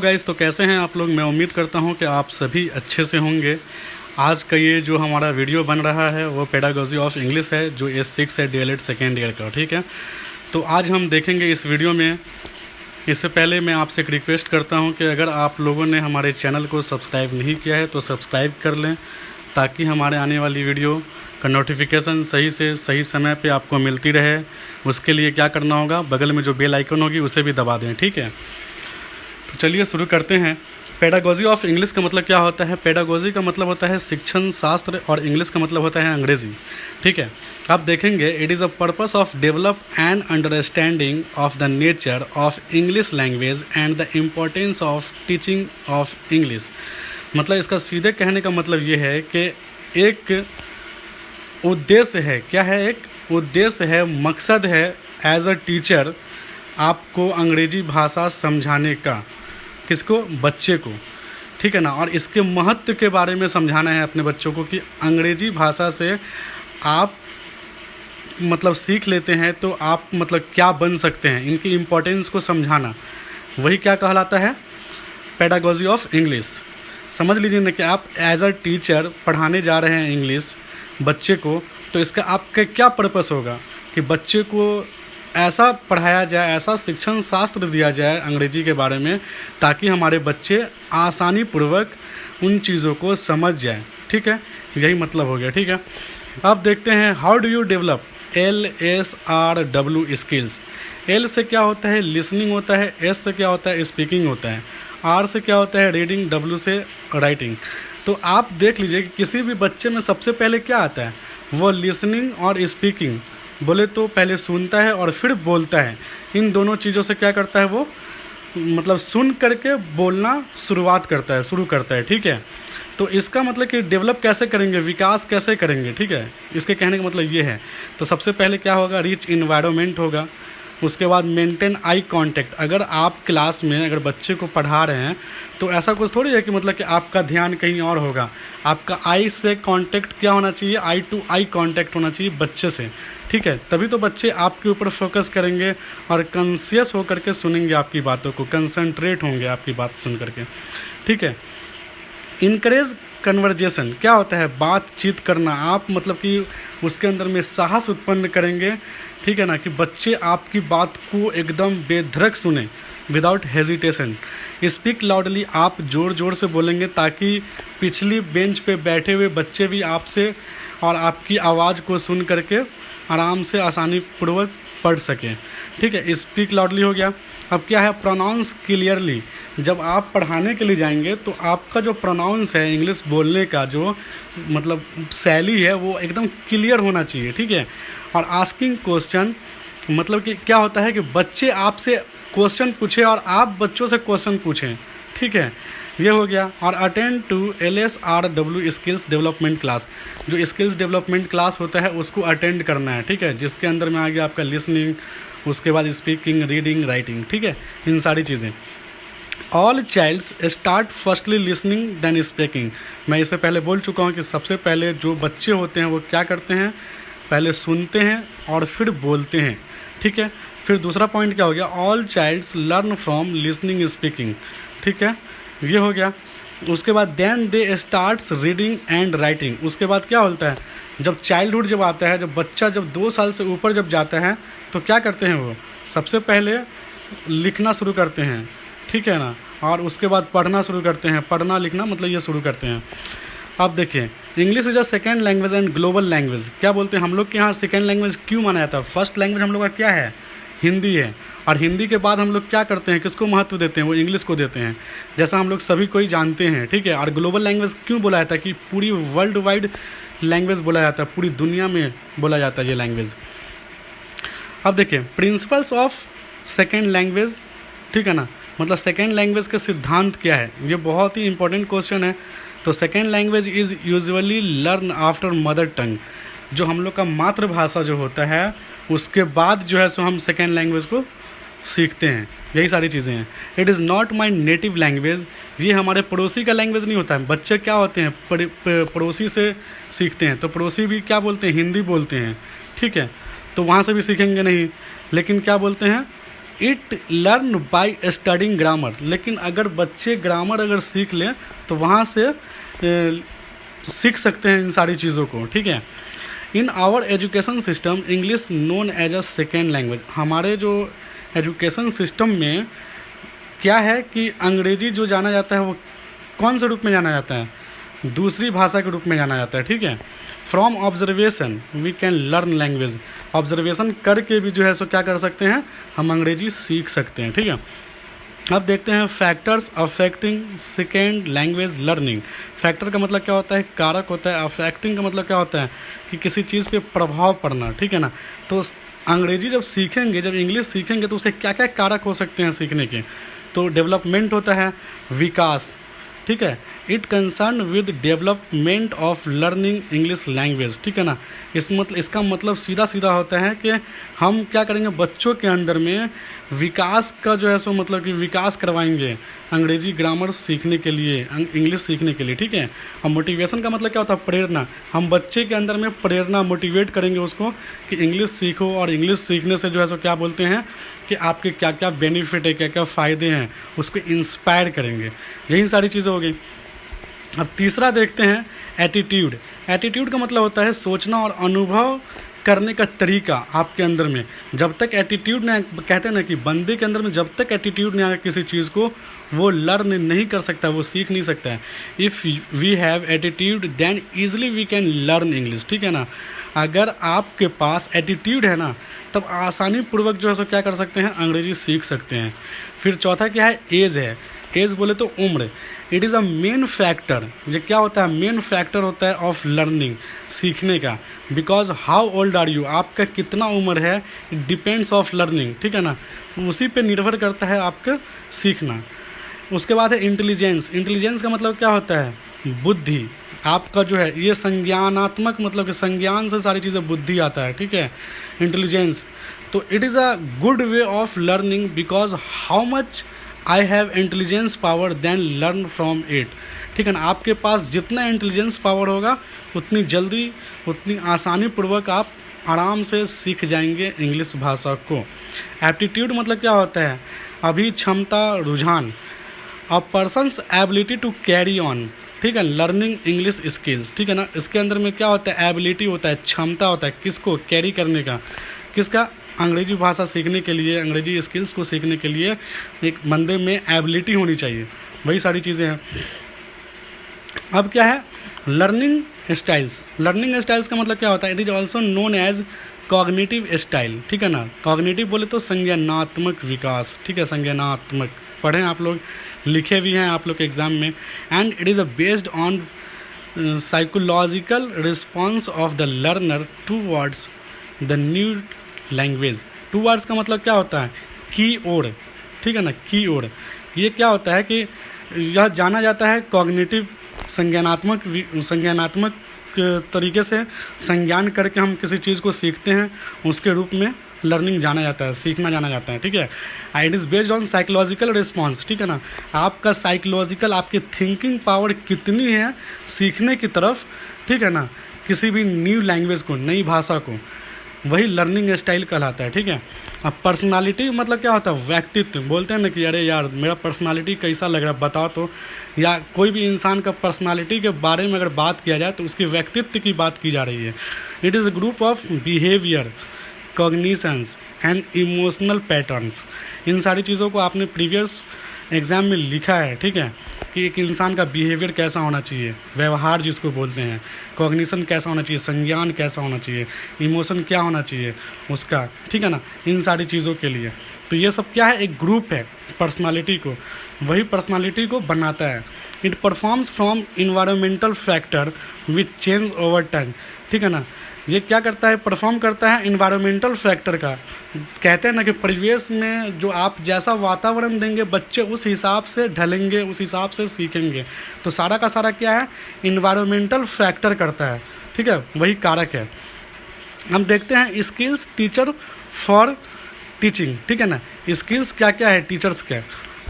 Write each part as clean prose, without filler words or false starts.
Guys, तो कैसे हैं आप लोग। मैं उम्मीद करता हूं कि आप सभी अच्छे से होंगे। आज का ये जो हमारा वीडियो बन रहा है वो पेडागोजी ऑफ इंग्लिश है, जो S6 है DLED सेकेंड ईयर का। ठीक है, तो आज हम देखेंगे इस वीडियो में। इससे पहले मैं आपसे एक रिक्वेस्ट करता हूं कि अगर आप लोगों ने हमारे चैनल को सब्सक्राइब नहीं किया है तो सब्सक्राइब कर लें, ताकि हमारे आने वाली वीडियो का नोटिफिकेशन सही से सही समय पे आपको मिलती रहे। उसके लिए क्या करना होगा, बगल में जो बेल आइकन होगी उसे भी दबा दें। ठीक है, तो चलिए शुरू करते हैं। पेडागोजी ऑफ इंग्लिश का मतलब क्या होता है। पेडागोजी का मतलब होता है शिक्षण शास्त्र, और इंग्लिश का मतलब होता है अंग्रेज़ी। ठीक है, आप देखेंगे it is a purpose of develop and understanding of the nature of English language and the importance of teaching of English. मतलब इसका सीधे कहने का मतलब ये है कि एक उद्देश्य है, क्या है, एक उद्देश्य है, मकसद है एज अ टीचर आपको अंग्रेजी भाषा समझाने का। किसको? बच्चे को। ठीक है ना, और इसके महत्व के बारे में समझाना है अपने बच्चों को कि अंग्रेजी भाषा से आप मतलब सीख लेते हैं तो आप मतलब क्या बन सकते हैं, इनकी इम्पोर्टेंस को समझाना, वही क्या कहलाता है, पेडागोजी ऑफ इंग्लिश। समझ लीजिए ना कि आप एज अ टीचर पढ़ाने जा रहे हैं इंग्लिश बच्चे को, तो इसका आपका क्या पर्पस होगा कि बच्चे को ऐसा पढ़ाया जाए, ऐसा शिक्षण शास्त्र दिया जाए अंग्रेजी के बारे में, ताकि हमारे बच्चे आसानी पूर्वक उन चीज़ों को समझ जाएं। ठीक है, यही मतलब हो गया। ठीक है, अब देखते हैं how do you develop LSRW skills. L से क्या होता है, लिसनिंग होता है। S से क्या होता है, स्पीकिंग होता है। R से क्या होता है, रीडिंग। W से राइटिंग। तो आप देख लीजिए कि किसी भी बच्चे में सबसे पहले क्या आता है, वो लिसनिंग और स्पीकिंग। बोले तो पहले सुनता है और फिर बोलता है। इन दोनों चीज़ों से क्या करता है वो, मतलब सुन करके बोलना शुरू करता है। ठीक है, तो इसका मतलब कि डेवलप कैसे करेंगे, विकास कैसे करेंगे। ठीक है, इसके कहने का मतलब ये है। तो सबसे पहले क्या होगा, रिच इन्वायरमेंट होगा। उसके बाद मेंटेन आई कांटेक्ट। अगर आप क्लास में अगर बच्चे को पढ़ा रहे हैं तो ऐसा कुछ थोड़ी है कि मतलब कि आपका ध्यान कहीं और होगा। आपका आई से कांटेक्ट क्या होना चाहिए, आई टू आई कांटेक्ट होना चाहिए बच्चे से। ठीक है, तभी तो बच्चे आपके ऊपर फोकस करेंगे और कॉन्शियस होकर के सुनेंगे आपकी बातों को, कंसंट्रेट होंगे आपकी बात सुन करके। ठीक है, इनकरेज कन्वर्जेशन क्या होता है, बातचीत करना। आप मतलब कि उसके अंदर में साहस उत्पन्न करेंगे। ठीक है ना, कि बच्चे आपकी बात को एकदम बेधड़क सुने, विदाउट हेजिटेशन। स्पीक लाउडली, आप ज़ोर ज़ोर से बोलेंगे ताकि पिछली बेंच पे बैठे हुए बच्चे भी आपसे और आपकी आवाज़ को सुन करके आराम से आसानी पूर्वक पढ़ सकें। ठीक है, स्पीक लाउडली हो गया। अब क्या है, प्रोनाउंस क्लियरली। जब आप पढ़ाने के लिए जाएंगे तो आपका जो प्रोनाउंस है, इंग्लिश बोलने का जो मतलब शैली है, वो एकदम क्लियर होना चाहिए। ठीक है, और आस्किंग क्वेश्चन, मतलब कि क्या होता है कि बच्चे आपसे क्वेश्चन पूछे और आप बच्चों से क्वेश्चन पूछें। ठीक है, ये हो गया। और attend to LSRW skills development class. जो स्किल्स डेवलपमेंट क्लास होता है उसको अटेंड करना है। ठीक है, जिसके अंदर में आ गया आपका लिसनिंग, उसके बाद स्पीकिंग, रीडिंग, राइटिंग। ठीक है, इन सारी चीज़ें। All childs start firstly listening then speaking. मैं इससे पहले बोल चुका हूँ कि सबसे पहले जो बच्चे होते हैं वो क्या करते हैं, पहले सुनते हैं और फिर बोलते हैं। ठीक है, फिर दूसरा पॉइंट क्या हो गया, all childs learn from listening speaking. ठीक है, ये हो गया। उसके बाद then they starts reading and writing. उसके बाद क्या होता है, जब चाइल्डहुड जब आता है, जब बच्चा जब 2 साल से ऊपर जब जाता है तो क्या करते हैं वो, सबसे पहले लिखना शुरू करते हैं। ठीक है ना, और उसके बाद पढ़ना शुरू करते हैं। पढ़ना लिखना मतलब ये शुरू करते हैं। अब देखिए, English is a second language and global language. क्या बोलते हैं हम लोग के यहाँ सेकेंड लैंग्वेज क्यों माना जाता है। फर्स्ट लैंग्वेज हम लोग का क्या है, हिंदी है, और हिंदी के बाद हम लोग क्या करते हैं, किसको महत्व देते हैं, वो इंग्लिश को देते हैं, जैसा हम लोग सभी कोई जानते हैं। ठीक है, और ग्लोबल लैंग्वेज क्यों बोला जाता है कि पूरी वर्ल्ड वाइड लैंग्वेज बोला जाता है, पूरी दुनिया में बोला जाता है ये लैंग्वेज। अब देखिए, प्रिंसिपल्स ऑफ सेकेंड लैंग्वेज। ठीक है ना, मतलब सेकेंड लैंग्वेज के सिद्धांत क्या है, ये बहुत ही इंपॉर्टेंट क्वेश्चन है। तो second language is usually learn after mother tongue. जो हम लोग का मातृभाषा जो होता है उसके बाद जो है सो हम सेकेंड लैंग्वेज को सीखते हैं। यही सारी चीज़ें हैं। It is not my native language. ये हमारे पड़ोसी का लैंग्वेज नहीं होता है। बच्चे क्या होते हैं, पड़ोसी से सीखते हैं, तो पड़ोसी भी क्या बोलते हैं, हिंदी बोलते हैं। ठीक है, तो वहाँ से भी सीखेंगे नहीं, लेकिन क्या बोलते हैं, it learn by studying grammar, लेकिन अगर बच्चे ग्रामर अगर सीख लें तो वहाँ से सीख सकते हैं इन सारी चीज़ों को, ठीक है। In our education system English known as a second language, हमारे जो एजुकेशन सिस्टम में क्या है कि अंग्रेजी जो जाना जाता है वो कौन से रूप में जाना जाता है, दूसरी भाषा के रूप में जाना जाता है, ठीक है। From observation we can learn language, observation करके भी जो है सो क्या कर सकते हैं, हम अंग्रेजी सीख सकते हैं, ठीक है। अब देखते हैं factors affecting second language learning. Factor का मतलब क्या होता है, कारक होता है। अफेक्टिंग का मतलब क्या होता है कि किसी चीज़ पे प्रभाव पड़ना, ठीक है ना। तो अंग्रेजी जब सीखेंगे, जब इंग्लिश सीखेंगे तो उसके क्या क्या कारक हो सकते हैं सीखने के, तो डेवलपमेंट होता है, विकास, ठीक है। It concern with development of learning English language, ठीक है ना। इसका मतलब सीधा सीधा होता है कि हम क्या करेंगे, बच्चों के अंदर में विकास का जो है सो मतलब कि विकास करवाएंगे अंग्रेजी ग्रामर सीखने के लिए, इंग्लिश सीखने के लिए, ठीक है। और मोटिवेशन का मतलब क्या होता है, प्रेरणा, हम बच्चे के अंदर में प्रेरणा मोटिवेट करेंगे उसको कि इंग्लिश सीखो, और इंग्लिश सीखने से जो है सो क्या बोलते हैं कि आपके क्या क्या बेनिफिट है, क्या क्या फ़ायदे हैं, उसको इंस्पायर करेंगे। यही सारी चीज़ें हो गई। अब तीसरा देखते हैं एटीट्यूड। एटीट्यूड का मतलब होता है सोचना और अनुभव करने का तरीका आपके अंदर में। जब तक एटीट्यूड ने, कहते हैं ना कि बंदे के अंदर में जब तक एटीट्यूड नहीं आएगा किसी चीज़ को, वो लर्न नहीं कर सकता, वो सीख नहीं सकता है। If we have attitude then easily we can learn English, ठीक है ना। अगर आपके पास एटीट्यूड है ना, तब आसानी पूर्वक जो है सो क्या कर सकते हैं, अंग्रेजी सीख सकते हैं। फिर चौथा क्या है, एज है। एज बोले तो उम्र। It is a main factor, ये क्या होता है, मेन फैक्टर होता है ऑफ लर्निंग, सीखने का। Because how old are you, आपका कितना उम्र है, इट डिपेंड्स ऑफ लर्निंग, ठीक है ना, उसी पे निर्भर करता है आपका सीखना। उसके बाद है इंटेलिजेंस। इंटेलिजेंस का मतलब क्या होता है, बुद्धि। आपका जो है ये संज्ञानात्मक, मतलब कि संज्ञान से सारी चीज़ें बुद्धि आता है, ठीक है, इंटेलिजेंस। तो it is a good way of learning because how much I have intelligence power then learn from it, ठीक है ना। आपके पास जितना इंटेलिजेंस पावर होगा उतनी जल्दी, उतनी आसानी पूर्वक आप आराम से सीख जाएंगे इंग्लिश भाषा को। एप्टीट्यूड मतलब क्या होता है, अभी क्षमता, रुझान। A person's ability to carry on, ठीक है, लर्निंग इंग्लिश स्किल्स, ठीक है ना। इसके अंदर में क्या होता है, एबिलिटी होता है, क्षमता होता है, किसको, कैरी करने का, किसका, अंग्रेजी भाषा सीखने के लिए, अंग्रेजी स्किल्स को सीखने के लिए एक बंदे में एबिलिटी होनी चाहिए, वही सारी चीज़ें हैं। अब क्या है, लर्निंग स्टाइल्स। लर्निंग स्टाइल्स का मतलब क्या होता है, it is also known as cognitive style, ठीक है ना। कॉग्निटिव बोले तो संज्ञानात्मक विकास, ठीक है, संज्ञानात्मक पढ़ें आप लोग, लिखे भी हैं आप लोग के एग्ज़ाम में। And it is based on psychological response of the learner towards the new language. Towards का मतलब क्या होता है, की ओर, ठीक है ना, की ओर। ये क्या होता है कि यह जाना जाता है कॉग्निटिव, संज्ञानात्मक तरीके से संज्ञान करके हम किसी चीज़ को सीखते हैं, उसके रूप में लर्निंग जाना जाता है, सीखना जाना जाता है, ठीक है। It is based on psychological response, ठीक है ना। आपका साइकोलॉजिकल, आपकी थिंकिंग पावर कितनी है सीखने की तरफ, ठीक है ना, किसी भी न्यू लैंग्वेज को, नई भाषा को, वही लर्निंग स्टाइल कहलाता है, ठीक है। अब पर्सनालिटी मतलब क्या होता है, व्यक्तित्व। बोलते हैं ना कि अरे यार मेरा पर्सनालिटी कैसा लग रहा है बताओ तो, या कोई भी इंसान का पर्सनालिटी के बारे में अगर बात किया जाए तो उसके व्यक्तित्व की बात की जा रही है। It is a group of behaviour, cognitions and emotional patterns. इन सारी चीज़ों को आपने प्रीवियस एग्ज़ाम में लिखा है, ठीक है, कि एक इंसान का बिहेवियर कैसा होना चाहिए, व्यवहार जिसको बोलते हैं, कॉग्निशन कैसा होना चाहिए, संज्ञान कैसा होना चाहिए, इमोशन क्या होना चाहिए उसका, ठीक है ना, इन सारी चीज़ों के लिए। तो ये सब क्या है, एक ग्रुप है पर्सनालिटी को, वही पर्सनालिटी को बनाता है। It performs from environmental factor which change over time, ठीक है ना। ये क्या करता है, परफॉर्म करता है इन्वायरमेंटल फैक्टर का। कहते हैं ना कि परिवेश में जो आप जैसा वातावरण देंगे बच्चे उस हिसाब से ढलेंगे, उस हिसाब से सीखेंगे। तो सारा का सारा क्या है, इन्वायरमेंटल फैक्टर करता है, ठीक है, वही कारक है। हम देखते हैं स्किल्स टीचर फॉर टीचिंग, ठीक है ना। स्किल्स क्या क्या है टीचर्स के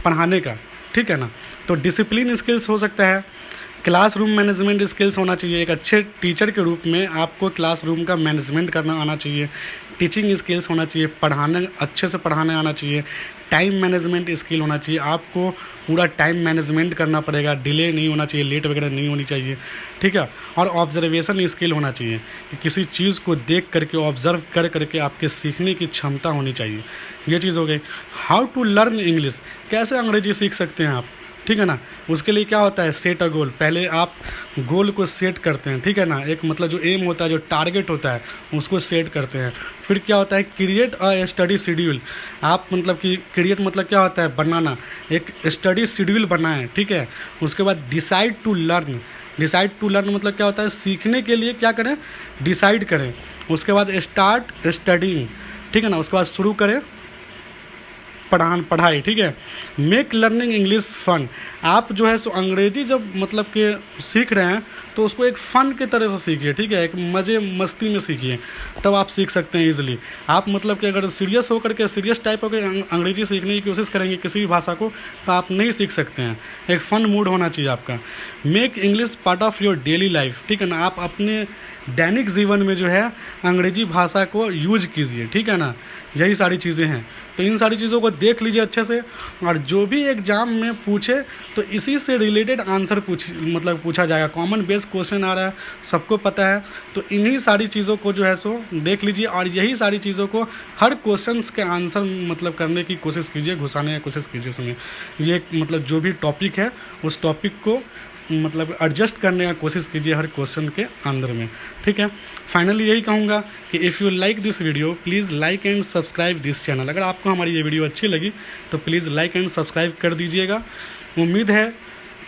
पढ़ाने का, ठीक है ना। तो डिसिप्लिन स्किल्स हो सकता है, क्लासरूम मैनेजमेंट स्किल्स होना चाहिए। एक अच्छे टीचर के रूप में आपको क्लासरूम का मैनेजमेंट करना आना चाहिए। टीचिंग स्किल्स होना चाहिए, पढ़ाने अच्छे से पढ़ाने आना चाहिए। टाइम मैनेजमेंट स्किल होना चाहिए, आपको पूरा टाइम मैनेजमेंट करना पड़ेगा, डिले नहीं होना चाहिए, लेट वगैरह नहीं होनी चाहिए, ठीक है। और ऑब्जर्वेशन स्किल होना चाहिए कि किसी चीज़ को देख करके, ऑब्जर्व कर करके आपके सीखने की क्षमता होनी चाहिए। ये चीज़ हो गई। हाउ टू लर्न इंग्लिश, कैसे अंग्रेजी सीख सकते हैं आप, ठीक है ना। उसके लिए क्या होता है, सेट अ गोल। पहले आप गोल को सेट करते हैं, ठीक है ना। एक मतलब जो एम होता है, जो टारगेट होता है, उसको सेट करते हैं। फिर क्या होता है, क्रिएट अ स्टडी शेड्यूल। आप मतलब कि क्रिएट मतलब क्या होता है, बनाना। एक स्टडी शेड्यूल बनाएं, ठीक है। उसके बाद decide to learn. Decide to learn मतलब क्या होता है, सीखने के लिए क्या करें, डिसाइड करें। उसके बाद स्टार्ट स्टडिंग, ठीक है ना। उसके बाद शुरू करें पढ़ाई, ठीक है। Make learning English fun. आप जो है सो अंग्रेजी जब मतलब कि सीख रहे हैं तो उसको एक फ़न के तरह से सीखिए, ठीक है। एक मज़े मस्ती में सीखिए, तब आप सीख सकते हैं ईजिली। आप मतलब कि अगर सीरियस होकर के, सीरियस टाइप होकर अंग्रेजी सीखने की कोशिश करेंगे किसी भी भाषा को, तो आप नहीं सीख सकते हैं। एक फ़न मूड होना चाहिए आपका। Make English part of your daily life, ठीक है ना। आप अपने दैनिक जीवन में जो है अंग्रेजी भाषा को यूज कीजिए, ठीक है ना। यही सारी चीज़ें हैं। तो इन सारी चीज़ों को देख लीजिए अच्छे से, और जो भी एग्ज़ाम में पूछे तो इसी से रिलेटेड आंसर पूछा जाएगा। कॉमन बेस क्वेश्चन आ रहा है, सबको पता है। तो इन्हीं सारी चीज़ों को जो है सो देख लीजिए, और यही सारी चीज़ों को हर क्वेश्चंस के आंसर करने की कोशिश कीजिए, घुसाने की कोशिश कीजिए उसमें। ये जो भी टॉपिक है उस टॉपिक को एडजस्ट करने का कोशिश कीजिए हर क्वेश्चन के अंदर में, ठीक है। फाइनली यही कहूँगा कि if you like this video please like and subscribe this channel. अगर आपको हमारी ये वीडियो अच्छी लगी तो प्लीज़ लाइक एंड सब्सक्राइब कर दीजिएगा। उम्मीद है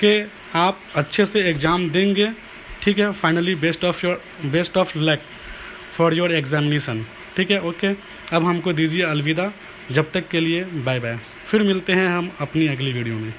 कि आप अच्छे से एग्ज़ाम देंगे, ठीक है। Finally best of luck for your examination, ठीक है। ओके, अब हमको दीजिए अलविदा, जब तक के लिए बाय बाय। फिर मिलते हैं हम अपनी अगली वीडियो में।